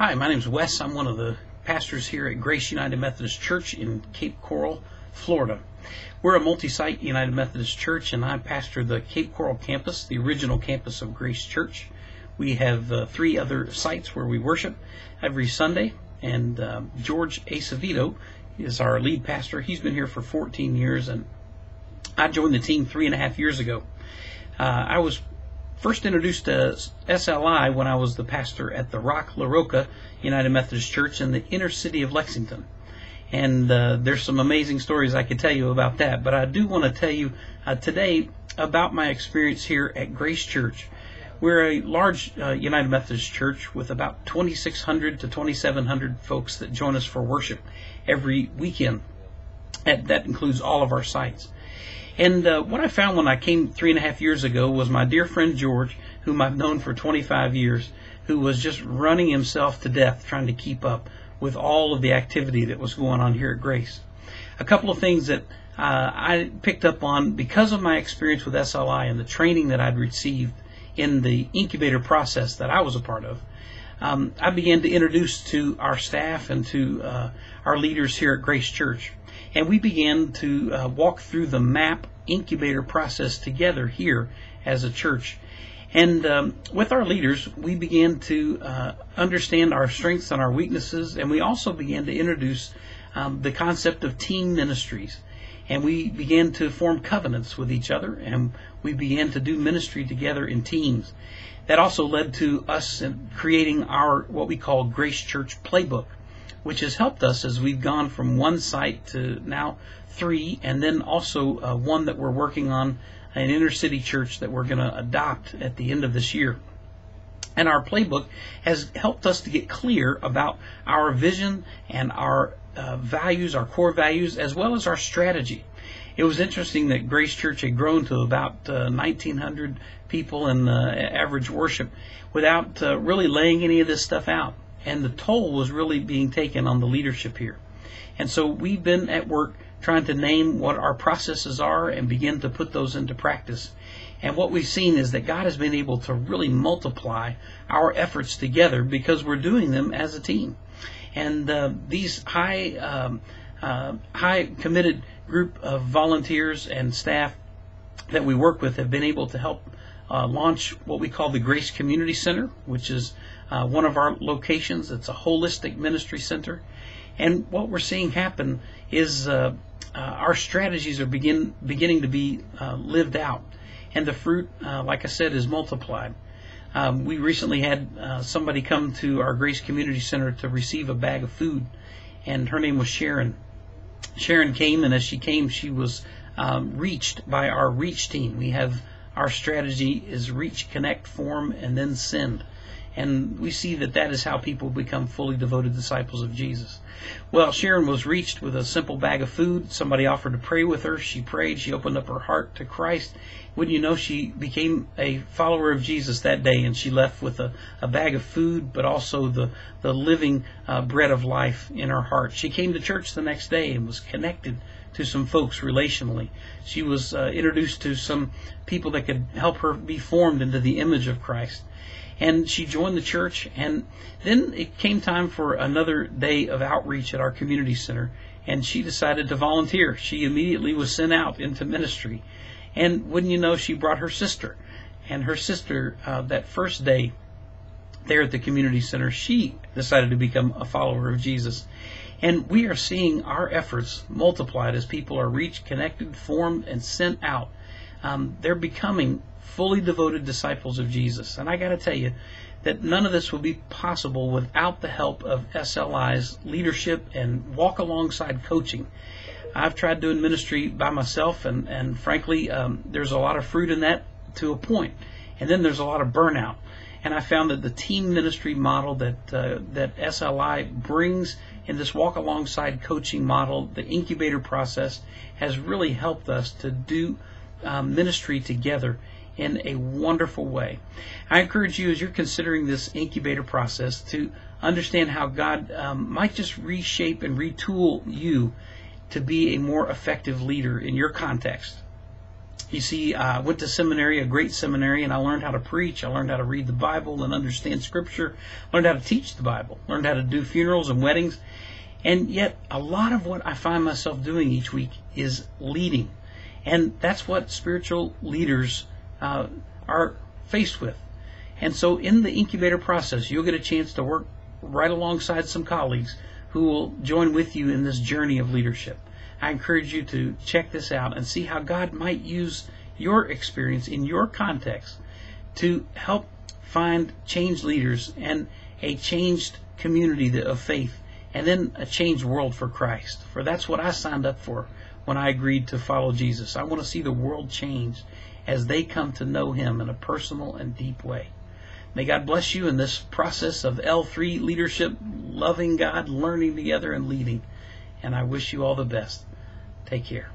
Hi, my name is Wes. I'm one of the pastors here at Grace United Methodist Church in Cape Coral, Florida. We're a multi-site United Methodist Church, and I pastor the Cape Coral campus, the original campus of Grace Church. We have 3 other sites where we worship every Sunday, and George Acevedo is our lead pastor. He's been here for 14 years, and I joined the team 3.5 years ago. I was first introduced to SLI when I was the pastor at the Rock La Roca United Methodist Church in the inner city of Lexington. And there's some amazing stories I could tell you about that. But I do want to tell you today about my experience here at Grace Church. We're a large United Methodist Church with about 2,600 to 2,700 folks that join us for worship every weekend. And that includes all of our sites. And what I found when I came 3.5 years ago was my dear friend George, whom I've known for 25 years, who was just running himself to death trying to keep up with all of the activity that was going on here at Grace. A couple of things that I picked up on because of my experience with SLI and the training that I'd received in the incubator process that I was a part of. I began to introduce to our staff and to our leaders here at Grace Church. And we began to walk through the MAP incubator process together here as a church. And with our leaders, we began to understand our strengths and our weaknesses, and we also began to introduce the concept of team ministries. And we began to form covenants with each other, and we began to do ministry together in teams. That also led to us creating our what we call Grace Church Playbook, which has helped us as we've gone from 1 site to now 3, and then also one that we're working on, an inner city church that we're going to adopt at the end of this year. And our playbook has helped us to get clear about our vision and our values, our core values, as well as our strategy. It was interesting that Grace Church had grown to about 1,900 people in average worship without really laying any of this stuff out. And the toll was really being taken on the leadership here. And so we've been at work trying to name what our processes are and begin to put those into practice. And what we've seen is that God has been able to really multiply our efforts together because we're doing them as a team. And these high committed group of volunteers and staff that we work with have been able to help launch what we call the Grace Community Center, which is one of our locations. It's a holistic ministry center. And what we're seeing happen is our strategies are beginning to be lived out. And the fruit, like I said, is multiplied. We recently had somebody come to our Grace Community Center to receive a bag of food, and her name was Sharon. Sharon came, and as she came, she was reached by our reach team. We have our strategy is reach, connect, form, and then send. And we see that that is how people become fully devoted disciples of Jesus. Well, Sharon was reached with a simple bag of food. Somebody offered to pray with her. She prayed. She opened up her heart to Christ. Wouldn't you know, she became a follower of Jesus that day, and she left with a bag of food, but also the living bread of life in her heart. She came to church the next day and was connected to some folks relationally. She was introduced to some people that could help her be formed into the image of Christ. And she joined the church, and then it came time for another day of outreach at our community center, and she decided to volunteer. She immediately was sent out into ministry. And wouldn't you know, she brought her sister. And her sister, that first day there at the community center, she decided to become a follower of Jesus. And we are seeing our efforts multiplied as people are reached, connected, formed, and sent out. They're becoming fully devoted disciples of Jesus. And I got to tell you that none of this would be possible without the help of SLI's leadership and walk alongside coaching. I've tried doing ministry by myself, and frankly, there's a lot of fruit in that to a point. And then there's a lot of burnout. And I found that the team ministry model that SLI brings in this walk alongside coaching model, the incubator process, has really helped us to do ministry together in a wonderful way. I encourage you, as you're considering this incubator process, to understand how God might just reshape and retool you to be a more effective leader in your context. You see, I went to seminary, a great seminary, and I learned how to preach. I learned how to read the Bible and understand Scripture. Learned how to teach the Bible. Learned how to do funerals and weddings. And yet, a lot of what I find myself doing each week is leading. And that's what spiritual leaders are faced with. And so in the incubator process, you'll get a chance to work right alongside some colleagues who will join with you in this journey of leadership. I encourage you to check this out and see how God might use your experience in your context to help find changed leaders and a changed community of faith, and then a changed world for Christ. For that's what I signed up for when I agreed to follow Jesus. I want to see the world change as they come to know Him in a personal and deep way. May God bless you in this process of L3 leadership, loving God, learning together, and leading. And I wish you all the best. Take care.